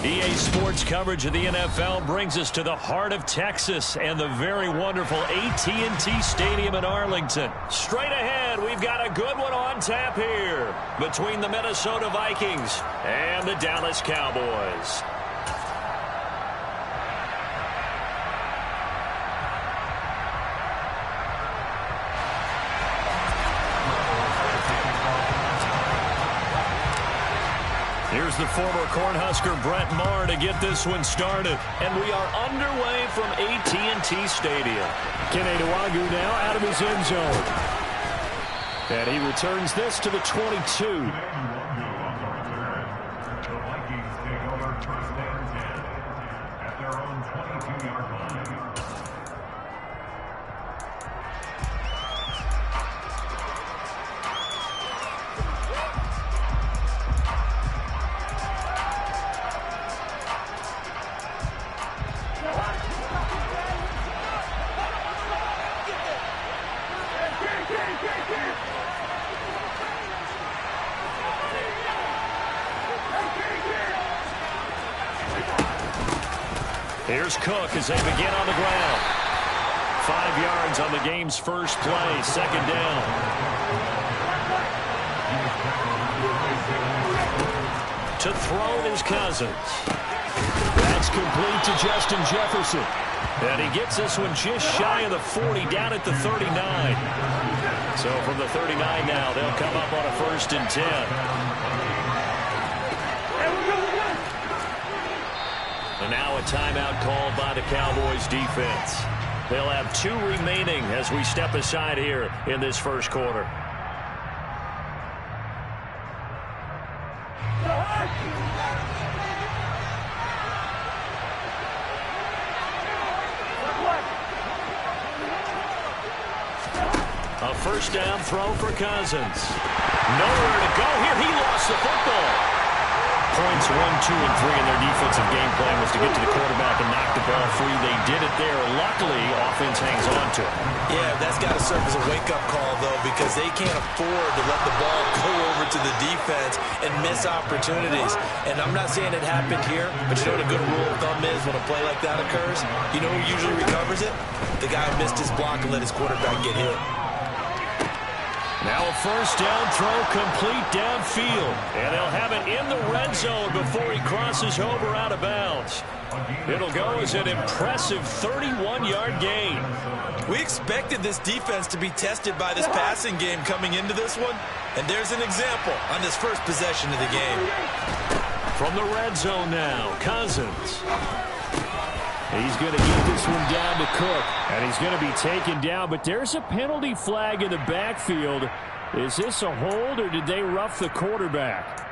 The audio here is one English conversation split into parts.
EA Sports coverage of the NFL brings us to the heart of Texas and the very wonderful AT&T Stadium in Arlington. Straight ahead, we've got a good one on tap here between the Minnesota Vikings and the Dallas Cowboys. Here's the former Cornhusker Brett Maher to get this one started. And we are underway from AT&T Stadium. Kenny Nwagu now out of his end zone. And he returns this to the 22. Here's Cook as they begin on the ground. 5 yards on the game's first play. Second down. To throw is Cousins. That's complete to Justin Jefferson. And he gets this one just shy of the 40, down at the 39. So from the 39 now, they'll come up on a 1st and 10. And now a timeout called by the Cowboys defense. They'll have 2 remaining as we step aside here in this first quarter. A first down throw for Cousins. Nowhere to go here. He lost the football. Points 1, 2, and 3 in their defensive game plan was to get to the quarterback and knock the ball free. They did it there. Luckily, offense hangs on to it. Yeah, that's got to serve as a wake-up call, though, because they can't afford to let the ball go over to the defense and miss opportunities. And I'm not saying it happened here, but you know what a good rule of thumb is when a play like that occurs? You know who usually recovers it? The guy who missed his block and let his quarterback get hit. Now a first down throw complete downfield. And they'll have it in the red zone before he crosses over out of bounds. It'll go as an impressive 31-yard gain. We expected this defense to be tested by this passing game coming into this one. And there's an example on this first possession of the game. From the red zone now, Cousins. He's going to get this one down to Cook. And he's going to be taken down. But there's a penalty flag in the backfield. Is this a hold or did they rough the quarterback?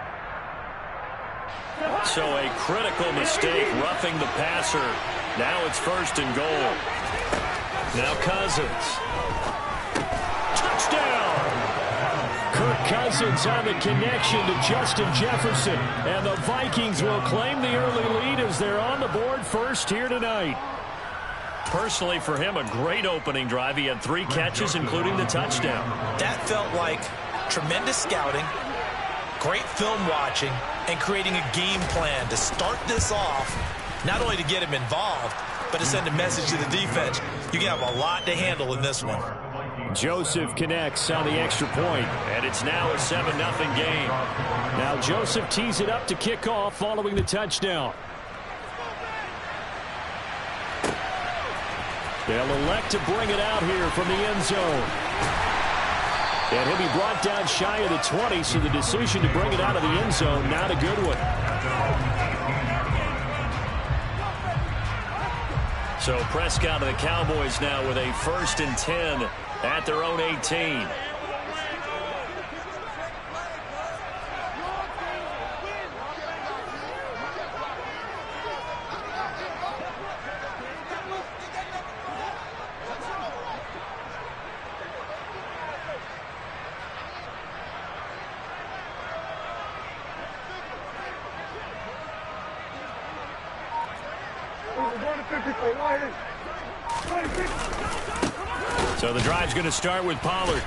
So a critical mistake roughing the passer. Now it's 1st and goal. Now Cousins. Touchdown! Kirk Cousins on the connection to Justin Jefferson. And the Vikings will claim the early lead as they're on the board first here tonight. Personally, for him, a great opening drive. He had 3 catches, including the touchdown. That felt like tremendous scouting, great film watching, and creating a game plan to start this off, not only to get him involved, but to send a message to the defense. You can have a lot to handle in this one. Joseph connects on the extra point, and it's now a 7-0 game. Now Joseph tees it up to kick off following the touchdown. They'll elect to bring it out here from the end zone. And he'll be brought down shy of the 20, so the decision to bring it out of the end zone, not a good one. So Prescott of the Cowboys now with a 1st and 10 at their own 18. So the drive's going to start with Pollard.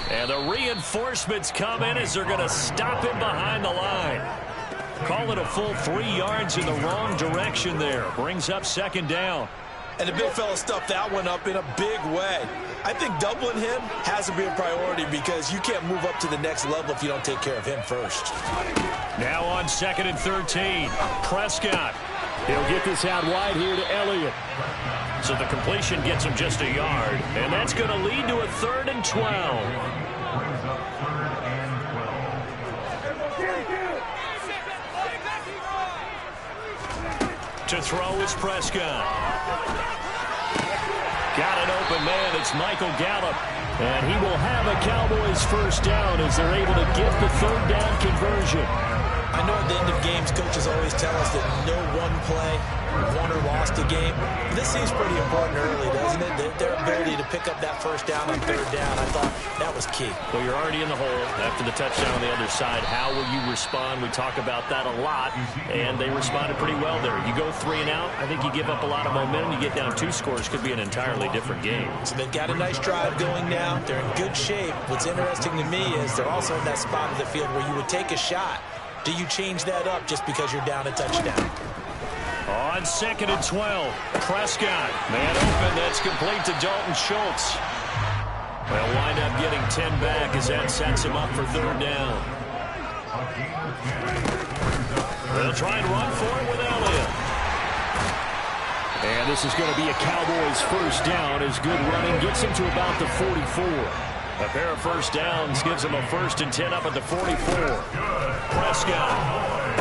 And the reinforcements come in as they're going to stop him behind the line. Call it a full 3 yards in the wrong direction there. Brings up second down. And the big fella stuffed that one up in a big way. I think doubling him has to be a priority because you can't move up to the next level if you don't take care of him first. Now on 2nd and 13. Prescott. He'll get this out wide here to Elliott. So the completion gets him just a yard. And that's going to lead to a 3rd and 12. To throw is Prescott. Got an open man. It's Michael Gallup. And he will have a Cowboys first down as they're able to get the 3rd down conversion. I know at the end of games, coaches always tell us that no one play won or lost a game. This seems pretty important early, doesn't it? Their ability to pick up that first down on 3rd down, I thought that was key. Well, you're already in the hole after the touchdown on the other side. How will you respond? We talk about that a lot, and they responded pretty well there. You go 3 and out, I think you give up a lot of momentum. You get down 2 scores, could be an entirely different game. So they've got a nice drive going now. They're in good shape. What's interesting to me is they're also in that spot of the field where you would take a shot. Do you change that up just because you're down a touchdown? On 2nd and 12, Prescott. Man open, that's complete to Dalton Schultz. They'll wind up getting 10 back as that sets him up for 3rd down. They'll try and run for it with Elliott. And this is going to be a Cowboys first down as good running gets him to about the 44. A pair of first downs gives him a 1st and 10 up at the 44. Prescott.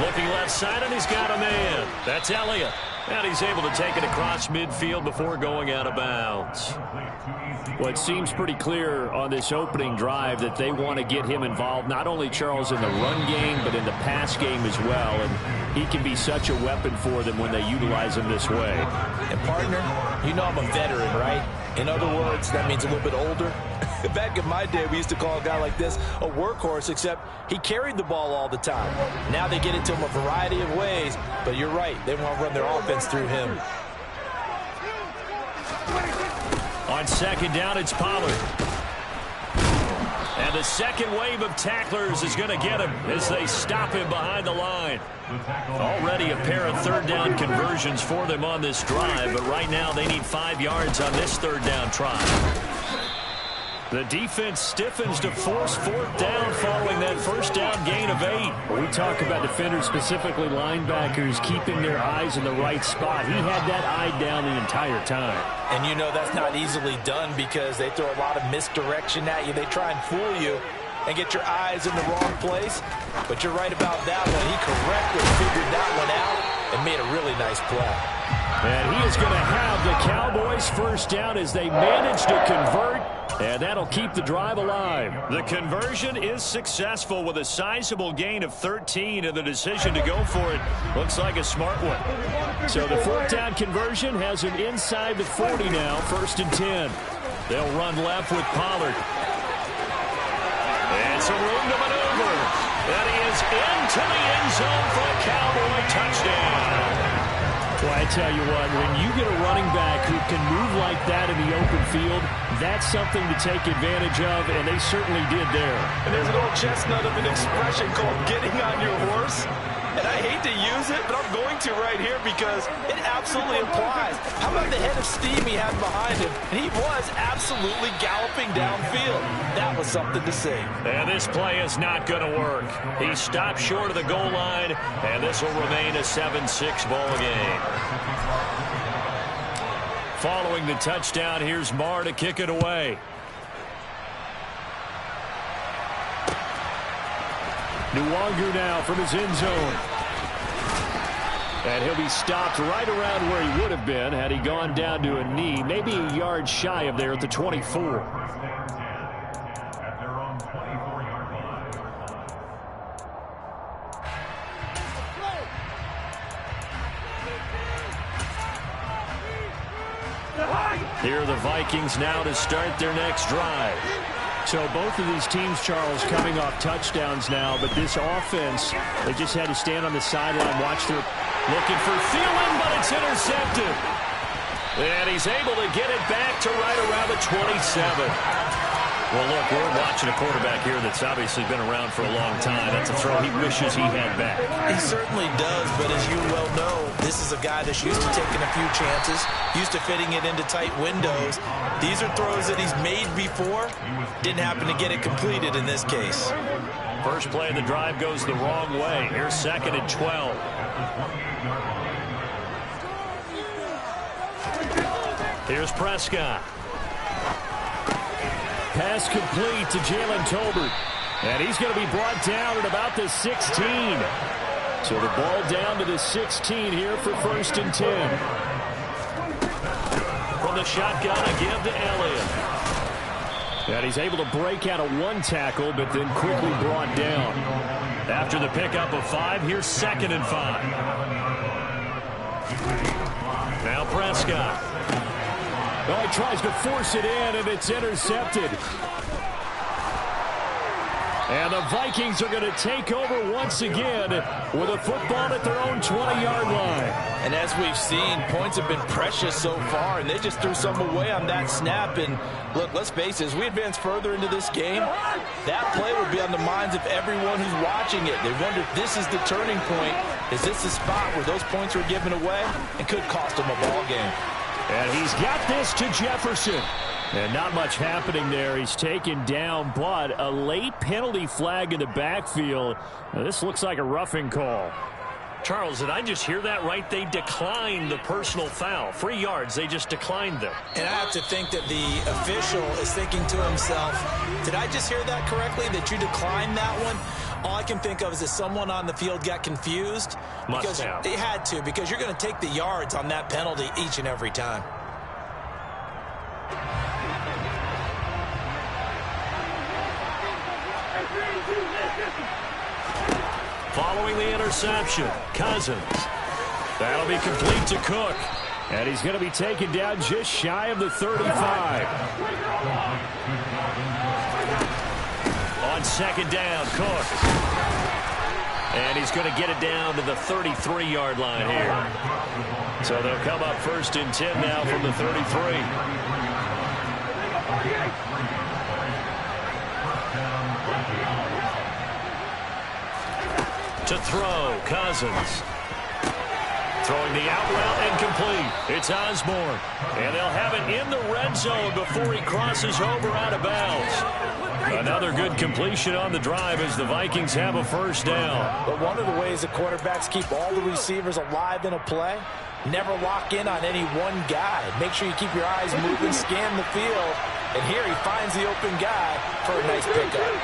Looking left side, and he's got a man. That's Elliott. And he's able to take it across midfield before going out of bounds. Well, it seems pretty clear on this opening drive that they want to get him involved, not only, Charles, in the run game, but in the pass game as well. And he can be such a weapon for them when they utilize him this way. And, partner, you know I'm a veteran, right? In other words, that means a little bit older. Back in my day, we used to call a guy like this a workhorse, except he carried the ball all the time. Now they get it to him a variety of ways, but you're right. They want to run their offense through him. On 2nd down, it's Pollard. And the second wave of tacklers is going to get him as they stop him behind the line. Already a pair of 3rd down conversions for them on this drive, but right now they need 5 yards on this 3rd down try. The defense stiffens to force 4th down following that first down gain of 8. We talk about defenders, specifically linebackers, keeping their eyes in the right spot. He had that eye down the entire time. And you know that's not easily done because they throw a lot of misdirection at you. They try and fool you and get your eyes in the wrong place. But you're right about that one. He correctly figured that one out and made a really nice play. And he is going to have the Cowboys first down as they manage to convert. And that'll keep the drive alive. The conversion is successful with a sizable gain of 13, and the decision to go for it looks like a smart one. So the 4th down conversion has him inside the 40 now, 1st and 10. They'll run left with Pollard. And some room to maneuver. And he is into the end zone for a Cowboy touchdown. Well, I tell you what, when you get a running back who can move like that in the open field, that's something to take advantage of, and they certainly did there. And there's an old chestnut of an expression called getting on your horse. And I hate to use it, but I'm going to right here because it absolutely applies. How about the head of steam he had behind him? And he was absolutely galloping downfield. That was something to see. And this play is not going to work. He stopped short of the goal line, and this will remain a 7-6 ball game. Following the touchdown, here's Marr to kick it away. Nwangu now from his end zone. And he'll be stopped right around where he would have been had he gone down to a knee, maybe a yard shy of there at the 24. Here are the Vikings now to start their next drive. So both of these teams, Charles, coming off touchdowns now, but this offense, they just had to stand on the sideline, watch their looking for Thielen, but it's intercepted. And he's able to get it back to right around the 27. Well, look, we're watching a quarterback here that's obviously been around for a long time. That's a throw he wishes he had back. He certainly does, but as you well know, this is a guy that's used to taking a few chances, used to fitting it into tight windows. These are throws that he's made before. Didn't happen to get it completed in this case. First play of the drive goes the wrong way. Here's 2nd and 12. Here's Prescott. Pass complete to Jalen Tolbert. And he's going to be brought down at about the 16. So the ball down to the 16 here for 1st and 10. From the shotgun, a give to Elliott. And he's able to break out of 1 tackle, but then quickly brought down. After the pickup of 5, here's 2nd and 5. Now Prescott. Oh, he tries to force it in, and it's intercepted. And the Vikings are going to take over once again with a football at their own 20-yard line. And as we've seen, points have been precious so far, and they just threw some away on that snap. And look, let's face it, as we advance further into this game, that play will be on the minds of everyone who's watching it. They wonder if this is the turning point. Is this the spot where those points were given away and could cost them a ball game? And he's got this to Jefferson. And not much happening there. He's taken down, but a late penalty flag in the backfield. Now, this looks like a roughing call. Charles, did I just hear that right? They declined the personal foul. 3 yards, they just declined them. And I have to think that the official is thinking to himself, did I just hear that correctly, that you declined that one? All I can think of is that someone on the field got confused. Must have. They had to, because you're going to take the yards on that penalty each and every time. Following the interception, Cousins. That'll be complete to Cook. And he's going to be taken down just shy of the 35. On 2nd down, Cook. And he's going to get it down to the 33-yard line here. So they'll come up 1st and 10 now from the 33. To throw, Cousins. Throwing the out route incomplete. It's Osborne. And they'll have it in the red zone before he crosses over out of bounds. Another good completion on the drive as the Vikings have a 1st down. But one of the ways the quarterbacks keep all the receivers alive in a play, never lock in on any one guy. Make sure you keep your eyes moving, scan the field. And here he finds the open guy for a nice pickup.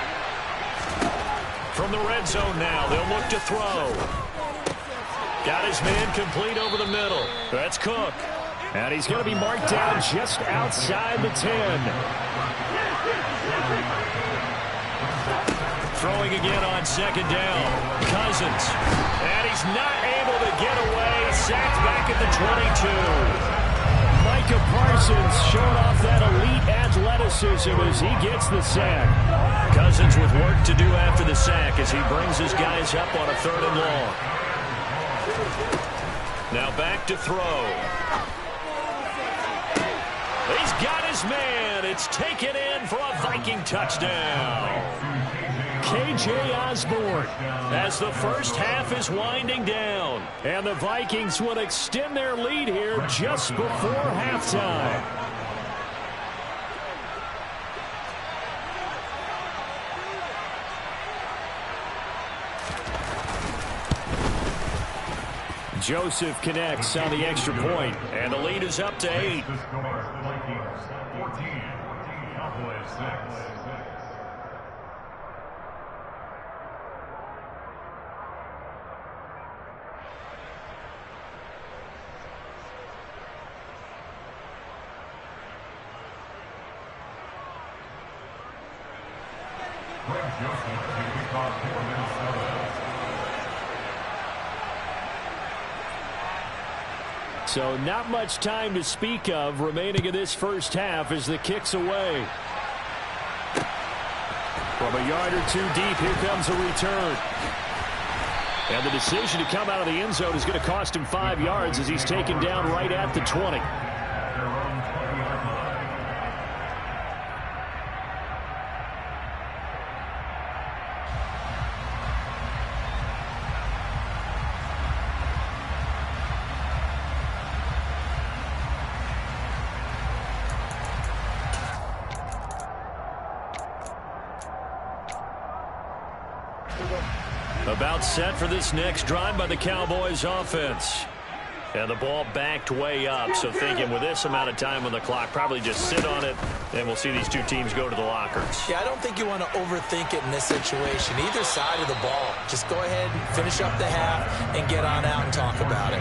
From the red zone now, they'll look to throw. Got his man complete over the middle. That's Cook. And he's going to be marked down just outside the 10. Throwing again on 2nd down. Cousins. And he's not able to get away. Sacked back at the 22. Micah Parsons showing off that elite athleticism as he gets the sack. Cousins with work to do after the sack as he brings his guys up on a 3rd and long. Now back to throw. He's got his man. It's taken in for a Viking touchdown. K.J. Osborne as the first half is winding down. And the Vikings will extend their lead here just before halftime. Joseph connects on the extra point, and the lead is up to 8. So not much time to speak of remaining in this first half as the kick's away. From a yard or 2 deep, here comes a return. And the decision to come out of the end zone is going to cost him 5 yards as he's taken down right at the 20. About set for this next drive by the Cowboys offense. And the ball backed way up, so thinking with this amount of time on the clock, probably just sit on it, and we'll see these two teams go to the lockers. Yeah, I don't think you want to overthink it in this situation. Either side of the ball. Just go ahead and finish up the half and get on out and talk about it.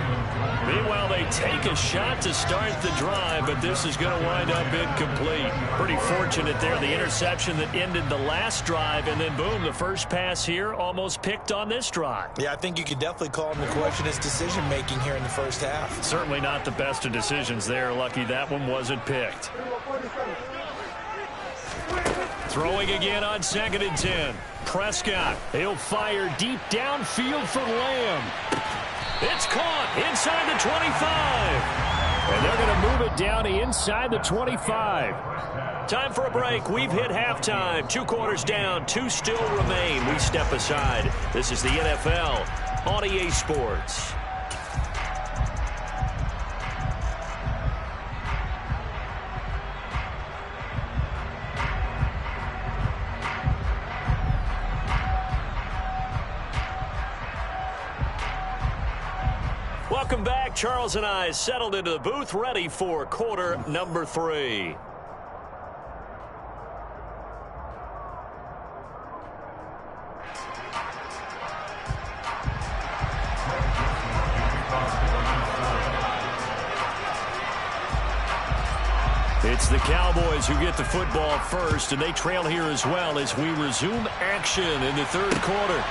Meanwhile, they take a shot to start the drive, but this is going to wind up incomplete. Pretty fortunate there, the interception that ended the last drive, and then boom, the first pass here almost picked on this drive. Yeah, I think you could definitely call him to question his decision-making here in the first half. Certainly not the best of decisions there. Lucky that one wasn't picked. Throwing again on 2nd and 10. Prescott, he'll fire deep downfield for Lamb. It's caught inside the 25. And they're going to move it down to inside the 25. Time for a break. We've hit halftime. 2 quarters down. 2 still remain. We step aside. This is the NFL on EA Sports. Welcome back. Charles and I settled into the booth, ready for quarter number 3. It's the Cowboys who get the football first, and they trail here as well as we resume action in the 3rd quarter.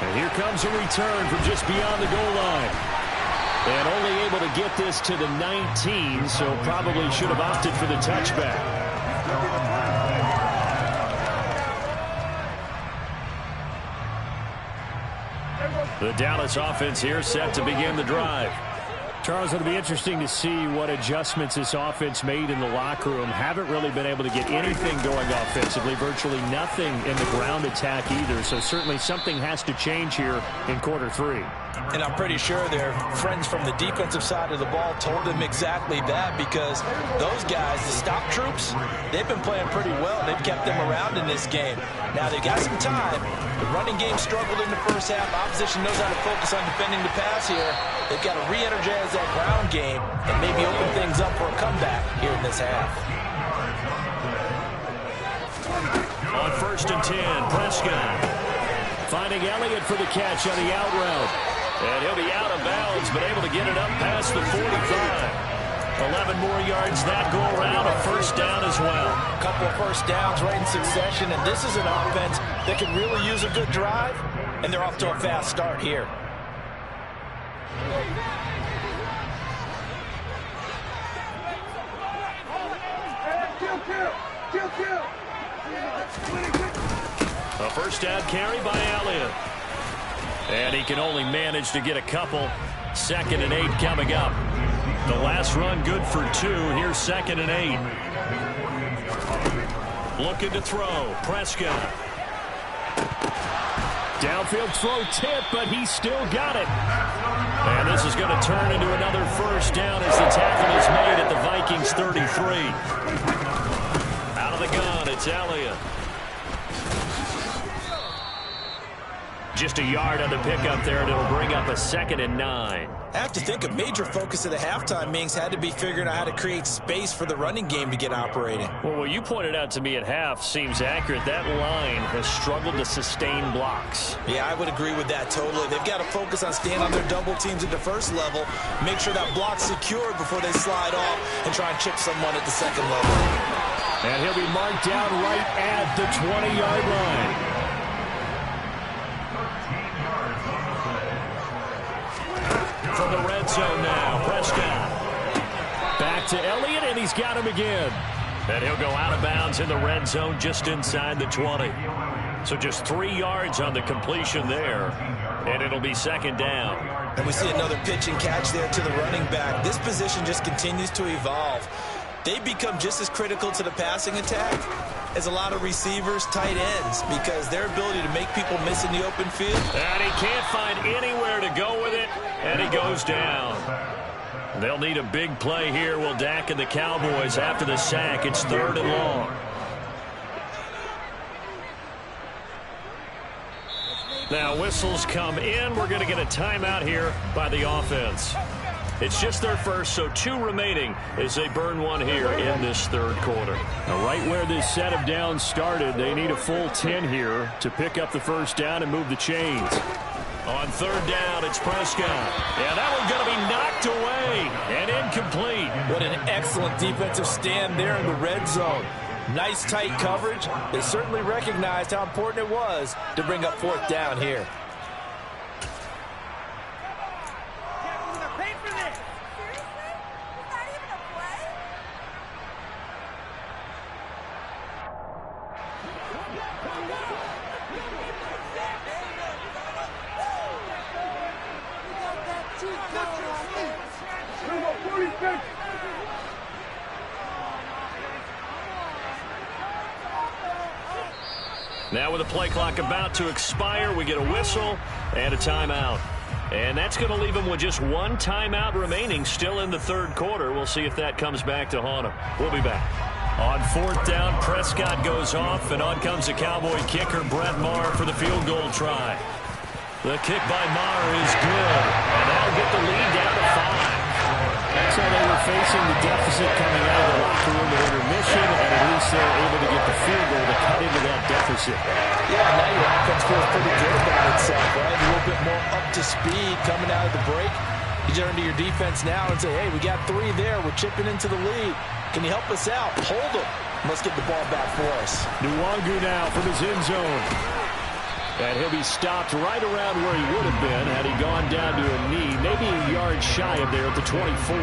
And here comes a return from just beyond the goal line. And only able to get this to the 19, so probably should have opted for the touchback. The Dallas offense here set to begin the drive. Charles, it'll be interesting to see what adjustments this offense made in the locker room. Haven't really been able to get anything going offensively, virtually nothing in the ground attack either. So certainly something has to change here in quarter 3. And I'm pretty sure their friends from the defensive side of the ball told them exactly that, because those guys, the stop troops, they've been playing pretty well. They've kept them around in this game. Now they've got some time. The running game struggled in the first half. Opposition knows how to focus on defending the pass here. They've got to re-energize that ground game and maybe open things up for a comeback here in this half. On 1st and 10, Prescott finding Elliott for the catch on the out route. And he'll be out of bounds, but able to get it up past the 45. 11 more yards that go around, a first down as well. A couple of first downs right in succession, and this is an offense that could really use a good drive, and they're off to a fast start here. A first down carry by Elliott. And he can only manage to get a couple. 2nd and 8 coming up. The last run good for 2. Here's 2nd and 8. Looking to throw. Prescott. Downfield throw tip, but he still got it. And this is going to turn into another first down as the tackle is made at the Vikings 33. Out of the gun, it's Elliott. Just a yard on the pickup there, and it'll bring up a 2nd and 9. I have to think a major focus of the halftime meetings had to be figuring out how to create space for the running game to get operating. Well, what you pointed out to me at half seems accurate. That line has struggled to sustain blocks. Yeah, I would agree with that totally. They've got to focus on staying on their double teams at the first level, make sure that block's secured before they slide off and try and chip someone at the second level. And he'll be marked down right at the 20-yard line. From the red zone now, Prescott. Back to Elliott, and he's got him again. And he'll go out of bounds in the red zone just inside the 20. So just 3 yards on the completion there, and it'll be 2nd down. And we see another pitch and catch there to the running back. This position just continues to evolve. They become just as critical to the passing attack as a lot of receivers, tight ends, because their ability to make people miss in the open field. And he can't find anywhere to go with it, and he goes down. They'll need a big play here, will Dak and the Cowboys after the sack. It's 3rd and long. Now whistles come in. We're going to get a timeout here by the offense. It's just their first, so 2 remaining as they burn one here in this third quarter. Now, right where this set of downs started, they need a full 10 here to pick up the first down and move the chains. On third down, it's Prescott. And that one's going to be knocked away and incomplete. What an excellent defensive stand there in the red zone. Nice tight coverage. They certainly recognized how important it was to bring up fourth down here. Now with the play clock about to expire, we get a whistle and a timeout. And that's going to leave them with just 1 timeout remaining still in the third quarter. We'll see if that comes back to haunt them. We'll be back. On fourth down, Prescott goes off, and on comes the Cowboy kicker, Brett Maher, for the field goal try. The kick by Maher is good, and that'll get the lead down to 5. That's how they were facing the deficit coming out of the locker room at intermission, and at least they're able to get the field goal to cut into that deficit. Yeah, now your offense feels pretty good about itself, right? A little bit more up to speed coming out of the break. You turn to your defense now and say, hey, we got 3 there. We're chipping into the lead. Can you help us out? Hold them. Let's get the ball back for us. Nwangu now from his end zone. And he'll be stopped right around where he would have been had he gone down to a knee, maybe a yard shy of there at the 24.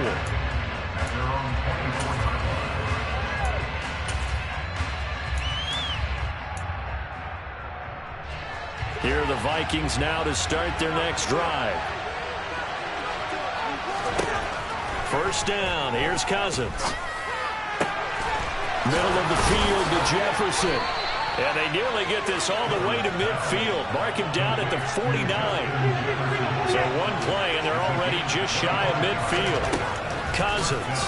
Here are the Vikings now to start their next drive. First down, here's Cousins. Middle of the field to Jefferson. And they nearly get this all the way to midfield. Mark him down at the 49. So 1 play, and they're already just shy of midfield. Cousins.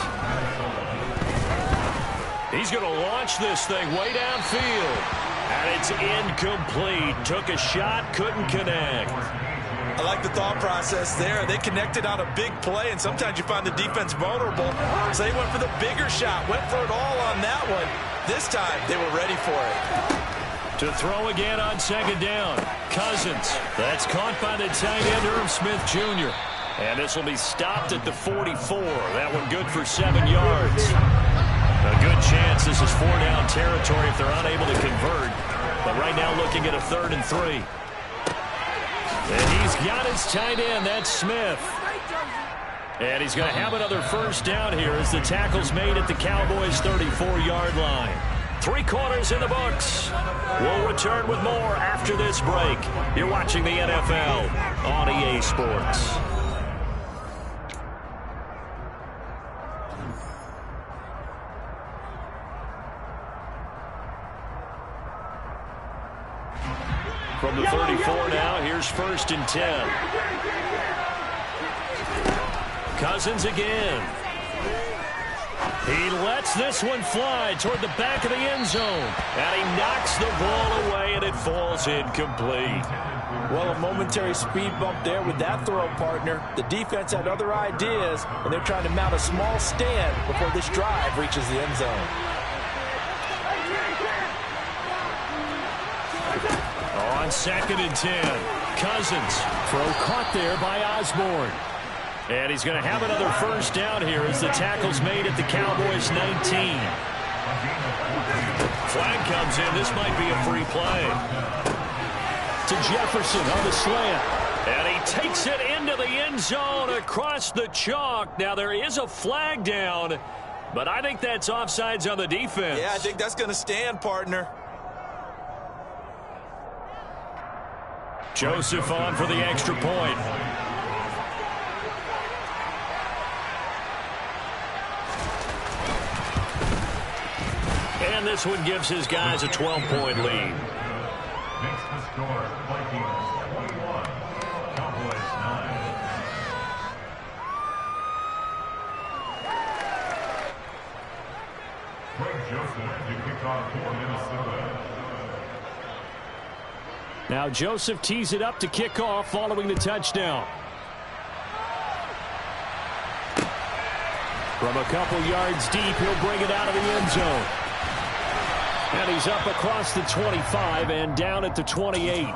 He's going to launch this thing way downfield. And it's incomplete. Took a shot, couldn't connect. I like the thought process there. They connected on a big play, and sometimes you find the defense vulnerable. So they went for the bigger shot, went for it all on that one. This time, they were ready for it. To throw again on second down. Cousins. That's caught by the tight end, Irv Smith Jr. And this will be stopped at the 44. That one good for 7 yards. A good chance this is 4-down territory if they're unable to convert. But right now looking at a 3rd and 3. And he's got his tight end. That's Smith. And he's going to have another first down here as the tackle's made at the Cowboys' 34-yard line. 3 quarters in the books. We'll return with more after this break. You're watching the NFL on EA Sports. From the 34 now, here's 1st and 10. Cousins again. He lets this one fly toward the back of the end zone. And he knocks the ball away, and it falls incomplete. Well, a momentary speed bump there with that throw, partner. The defense had other ideas, and they're trying to mount a small stand before this drive reaches the end zone. On 2nd and 10, Cousins. Throw caught there by Osborne. And he's going to have another first down here as the tackle's made at the Cowboys' 19. Flag comes in. This might be a free play. To Jefferson on the slant. And he takes it into the end zone across the chalk. Now there is a flag down, but I think that's offsides on the defense. Yeah, I think that's going to stand, partner. Joseph on for the extra point. And this one gives his guys a 12-point lead. Makes the score Vikings 21, Cowboys 9. Greg Joseph to kick off for Minnesota. Now Joseph tees it up to kick off following the touchdown. From a couple yards deep, he'll bring it out of the end zone. And he's up across the 25 and down at the 28.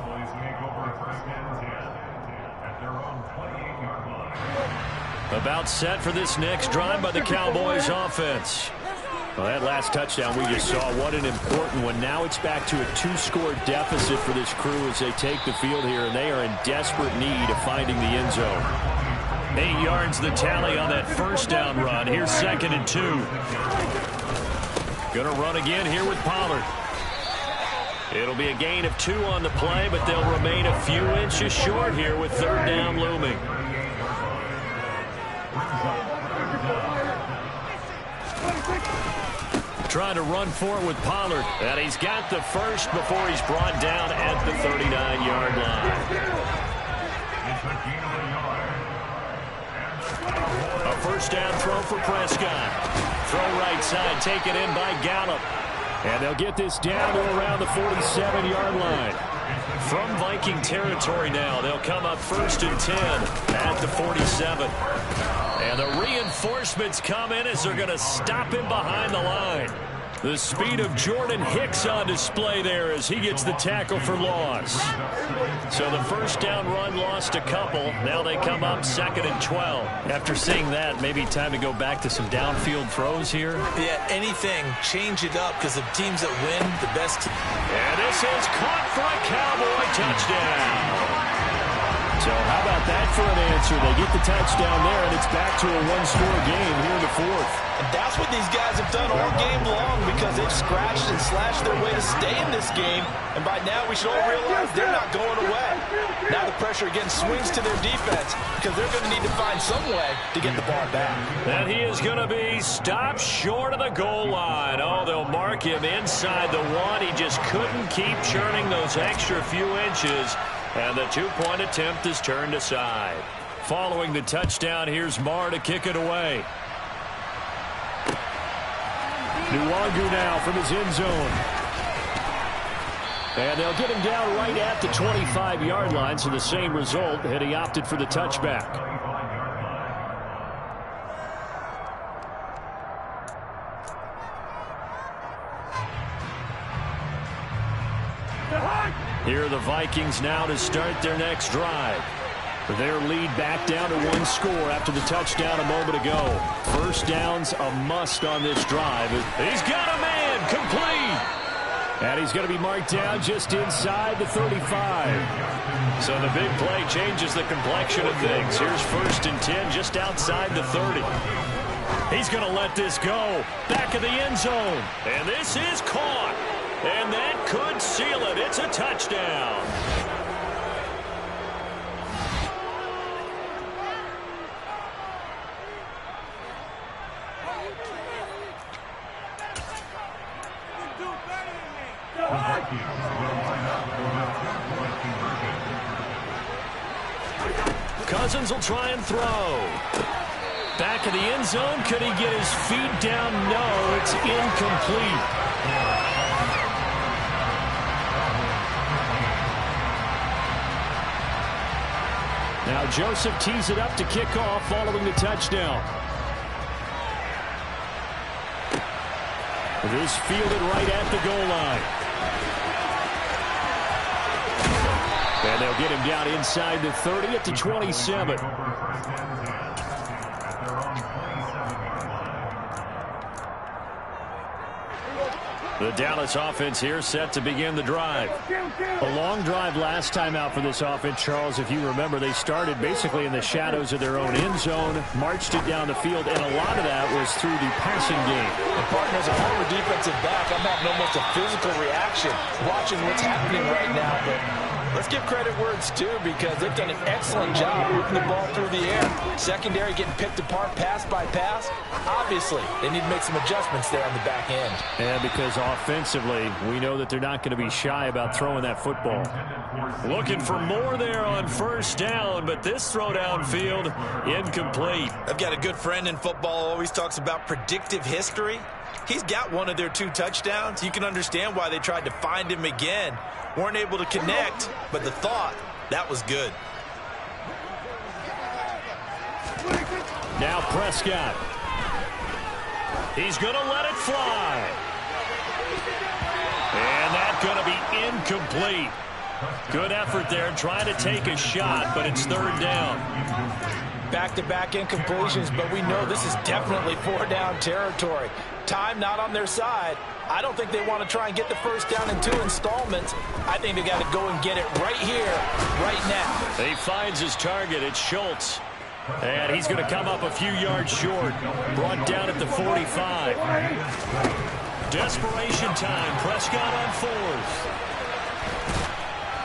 About set for this next drive by the Cowboys offense. Well, that last touchdown we just saw, what an important one. Now it's back to a 2-score deficit for this crew as they take the field here, and they are in desperate need of finding the end zone. 8 yards the tally on that first down run. Here's 2nd and 2. Going to run again here with Pollard. It'll be a gain of 2 on the play, but they'll remain a few inches short here with 3rd down looming. Trying to run for it with Pollard. And he's got the first before he's brought down at the 39-yard line. A first down throw for Prescott. Throw right side, taken in by Gallup. And they'll get this down to around the 47-yard line. From Viking territory now, they'll come up 1st and 10 at the 47. And the reinforcements come in as they're going to stop him behind the line. The speed of Jordan Hicks on display there as he gets the tackle for loss. So the first down run lost a couple. Now they come up 2nd and 12. After seeing that, maybe time to go back to some downfield throws here. Yeah, anything. Change it up because the teams that win, the best. And this is caught for a Cowboy touchdown. So how about that for an answer? They get the touchdown there, and it's back to a 1-score game here in the 4th. And that's what these guys have done all game long because they've scratched and slashed their way to stay in this game. And by now we should all realize they're not going away. Now the pressure again swings to their defense because they're going to need to find some way to get the ball back. And he is going to be stopped short of the goal line. Oh, they'll mark him inside the 1. He just couldn't keep churning those extra few inches. And the 2-point attempt is turned aside. Following the touchdown, here's Marr to kick it away. Nwangu now from his end zone. And they'll get him down right at the 25-yard line, so the same result, and he opted for the touchback. Here are the Vikings now to start their next drive. Their lead back down to 1 score after the touchdown a moment ago. First down's a must on this drive. He's got a man, complete. And he's going to be marked down just inside the 35. So the big play changes the complexion of things. Here's 1st and 10 just outside the 30. He's going to let this go. Back of the end zone. And this is caught. And that could seal it. It's a touchdown. Cousins will try and throw. Back of the end zone. Could he get his feet down? No, it's incomplete. Now Joseph tees it up to kick off following the touchdown. This fielded right at the goal line. And they'll get him down inside the 30 at the 27. The Dallas offense here set to begin the drive. A long drive last time out for this offense, Charles. If you remember, they started basically in the shadows of their own end zone, marched it down the field, and a lot of that was through the passing game. And partners, a former defensive back, I'm having almost a physical reaction watching what's happening right now. But let's give credit where it's due because they've done an excellent job moving the ball through the air. Secondary getting picked apart pass by pass. Obviously, they need to make some adjustments there on the back end. And because offensively, we know that they're not going to be shy about throwing that football. Looking for more there on first down, but this throw downfield incomplete. I've got a good friend in football who always talks about predictive history. He's got one of their 2 touchdowns. You can understand why they tried to find him again. Weren't able to connect, but the thought, that was good. Now Prescott. He's going to let it fly. And that's going to be incomplete. Good effort there trying to take a shot, but it's 3rd down. Back-to-back incompletions, but we know this is definitely 4-down territory. Time not on their side. I don't think they want to try and get the 1st down in 2 installments. I think they got to go and get it right here, right now. He finds his target. It's Schultz. And he's going to come up a few yards short. Brought down at the 45. Desperation time. Prescott on 4th.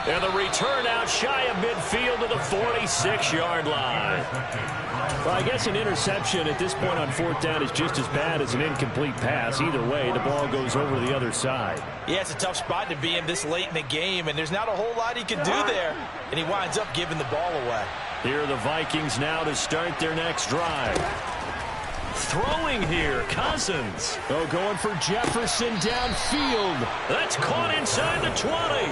And the return out shy of midfield to the 46-yard line. Well, I guess an interception at this point on 4th down is just as bad as an incomplete pass. Either way, the ball goes over to the other side. Yeah, it's a tough spot to be in this late in the game, and there's not a whole lot he can do there. And he winds up giving the ball away. Here are the Vikings now to start their next drive. Throwing here, Cousins. Oh, going for Jefferson downfield. That's caught inside the 20.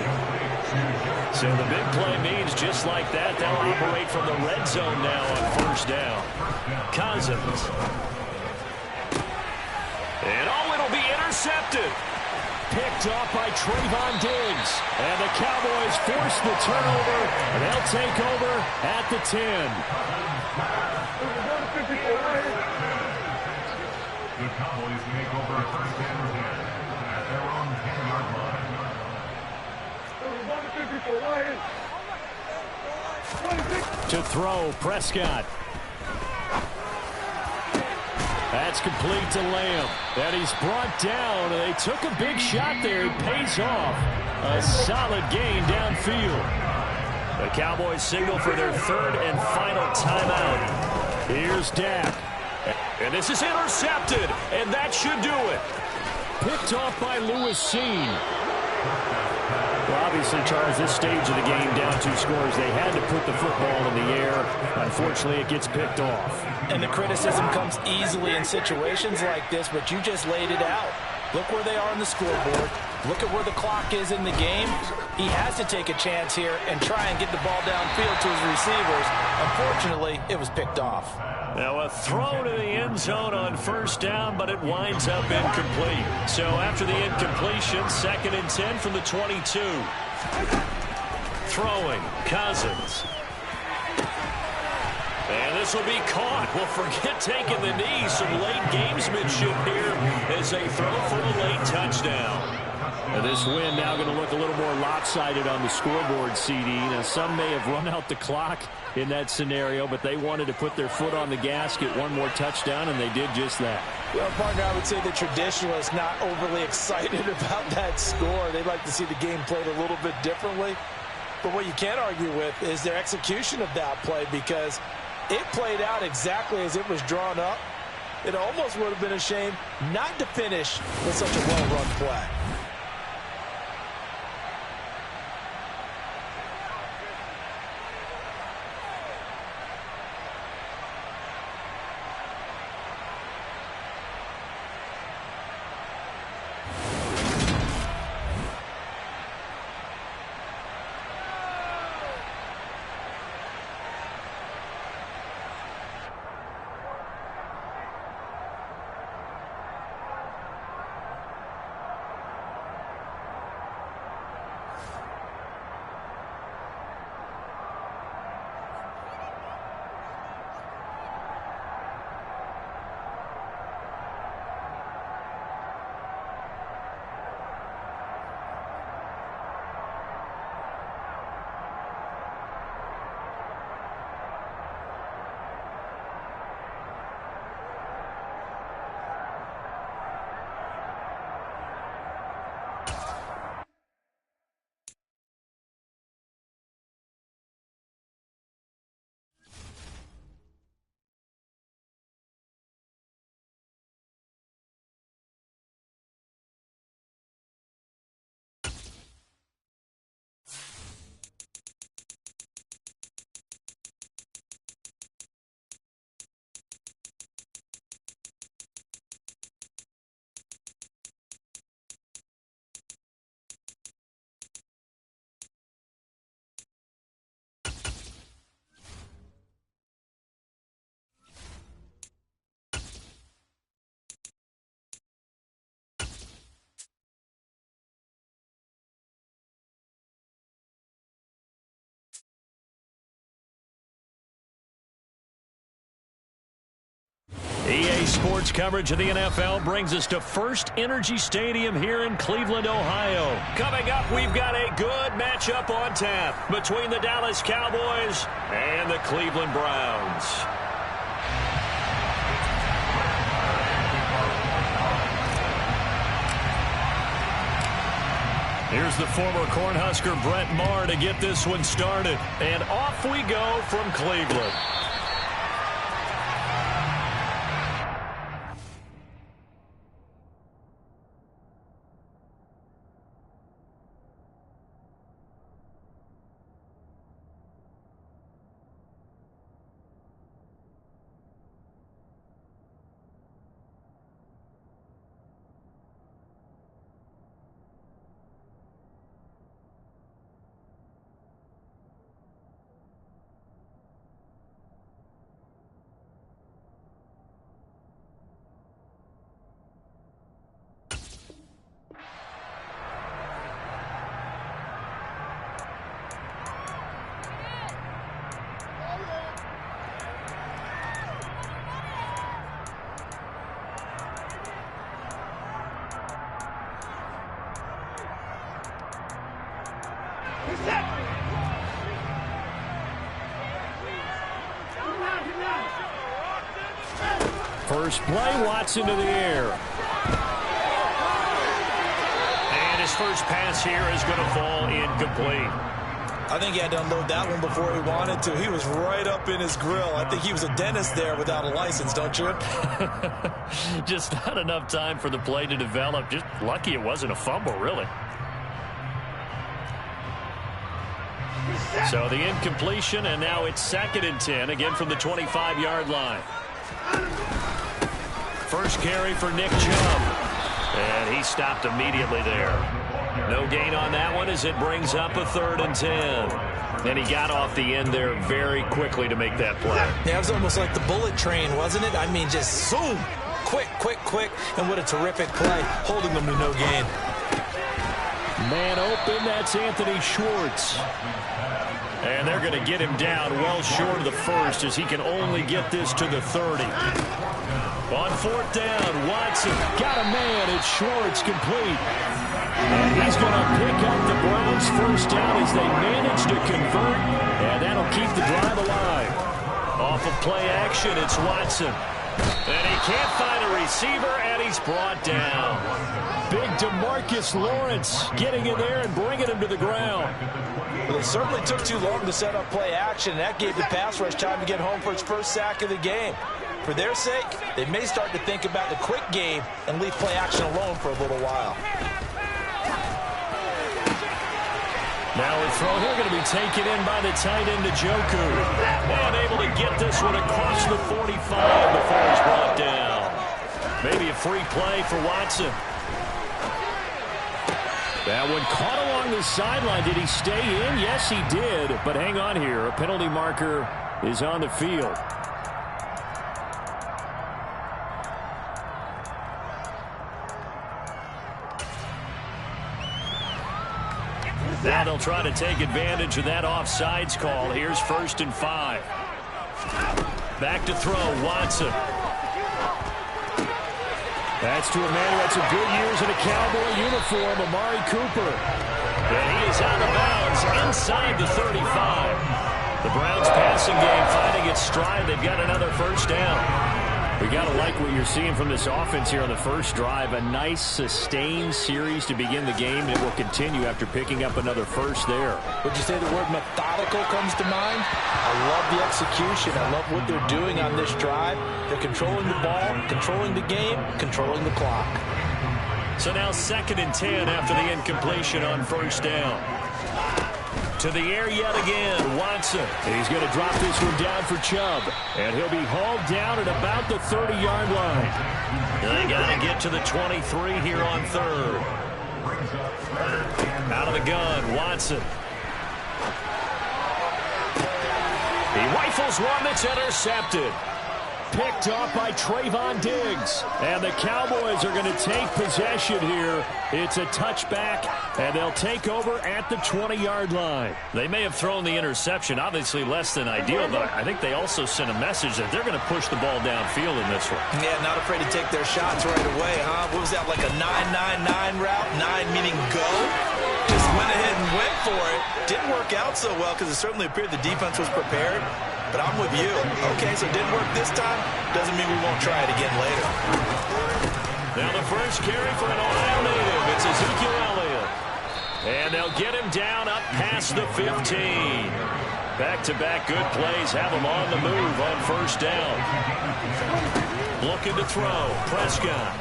So the big play means just like that, they'll operate from the red zone now on 1st down. Cousins. And it'll be intercepted. Picked off by Trayvon Diggs. And the Cowboys force the turnover, and they'll take over at the 10. The Cowboys take over 1st and 10 at their own 10-yard line. To throw, Prescott. That's complete to Lamb. And he's brought down. They took a big shot there. It pays off. A solid gain downfield. The Cowboys signal for their 3rd and final timeout. Here's Dak. And this is intercepted. And that should do it. Picked off by Lewis Seen. Well, obviously, Charles, this stage of the game, down 2 scores, they had to put the football in the air. Unfortunately, it gets picked off. And the criticism comes easily in situations like this, but you just laid it out. Look where they are on the scoreboard. Look at where the clock is in the game. He has to take a chance here and try and get the ball downfield to his receivers. Unfortunately, it was picked off. Now a throw to the end zone on 1st down, but it winds up incomplete. So after the incompletion, 2nd and 10 from the 22. Throwing, Cousins. And this will be caught. Well, forget taking the knee. Some late gamesmanship here as they throw for a late touchdown. And this win now going to look a little more lopsided on the scoreboard, CD. Now, some may have run out the clock in that scenario, but they wanted to put their foot on the gas, get one more touchdown, and they did just that. Well, partner, I would say the traditionalists not overly excited about that score. They'd like to see the game played a little bit differently. But what you can't argue with is their execution of that play, because it played out exactly as it was drawn up. It almost would have been a shame not to finish with such a well-run play. EA Sports coverage of the NFL brings us to First Energy Stadium here in Cleveland, Ohio. Coming up, we've got a good matchup on tap between the Dallas Cowboys and the Cleveland Browns. Here's the former Cornhusker Brett Maher to get this one started. And off we go from Cleveland. First play, Watson to the air. And his first pass here is going to fall incomplete. I think he had to unload that one before he wanted to. He was right up in his grill. I think he was a dentist there without a license, don't you? Just not enough time for the play to develop. Just lucky it wasn't a fumble, really. So the incompletion, and now it's 2nd and 10, again from the 25-yard line. First carry for Nick Chubb. And he stopped immediately there. No gain on that one as it brings up a 3rd and 10. And he got off the end there very quickly to make that play. Yeah, it was almost like the bullet train, wasn't it? I mean, just zoom. Quick, quick, quick. And what a terrific play, holding them to no gain. Man open, that's Anthony Schwartz. And they're going to get him down well short of the first as he can only get this to the 30. On 4th down, Watson got a man. It's Schwartz complete. And he's going to pick up the Browns' first down as they manage to convert. And that'll keep the drive alive. Off of play action, it's Watson. And he can't find a receiver, and he's brought down. Big DeMarcus Lawrence getting in there and bringing him to the ground. Well, it certainly took too long to set up play action. That gave the pass rush time to get home for its first sack of the game. For their sake, they may start to think about the quick game and leave play action alone for a little while. Now a throw here going to be taken in by the tight end, Njoku. And able to get this one across the 45 before he's brought down. Maybe a free play for Watson. That one caught along the sideline. Did he stay in? Yes, he did. But hang on here. A penalty marker is on the field. Now they'll try to take advantage of that offsides call. Here's 1st and 5. Back to throw, Watson. That's to a man who had some good years in a Cowboy uniform, Amari Cooper. And he is out of bounds inside the 35. The Browns passing game finding its stride. They've got another first down. We got to like what you're seeing from this offense here on the first drive. A nice, sustained series to begin the game, and it will continue after picking up another first there. Would you say the word methodical comes to mind? I love the execution. I love what they're doing on this drive. They're controlling the ball, controlling the game, controlling the clock. So now 2nd and 10 after the incompletion on first down. To the air yet again, Watson. He's going to drop this one down for Chubb. And he'll be hauled down at about the 30-yard line. They got to get to the 23 here on 3rd. Out of the gun, Watson. He rifles one that's intercepted. Picked off by Trayvon Diggs. And the Cowboys are going to take possession here. It's a touchback, and they'll take over at the 20-yard line. They may have thrown the interception, obviously less than ideal, but I think they also sent a message that they're going to push the ball downfield in this one. Yeah, not afraid to take their shots right away, huh? What was that, like a 9-9-9 route? 9 meaning go? Just went ahead and went for it. Didn't work out so well because it certainly appeared the defense was prepared. But I'm with you. Okay, so it didn't work this time. Doesn't mean we won't try it again later. Now the first carry for an Ohio native. It's Ezekiel Elliott. And they'll get him down up past the 15. Back-to-back good plays have him on the move on first down. Looking to throw. Prescott.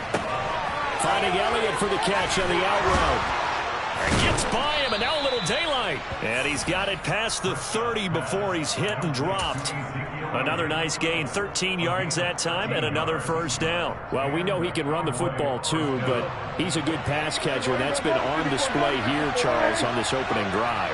Finding Elliott for the catch on the out route. Gets by him, and now a little daylight. And he's got it past the 30 before he's hit and dropped. Another nice gain, 13 yards that time, and another first down. Well, we know he can run the football too, but he's a good pass catcher, and that's been on display here, Charles, on this opening drive.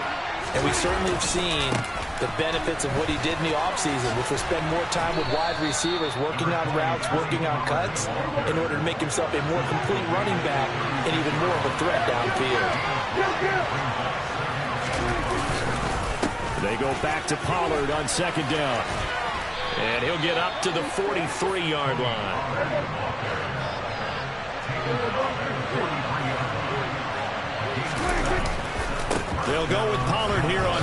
And we certainly have seen the benefits of what he did in the offseason, which was spend more time with wide receivers, working on routes, working on cuts, in order to make himself a more complete running back and even more of a threat downfield. They go back to Pollard on second down. And he'll get up to the 43-yard line. They'll go with Pollard here on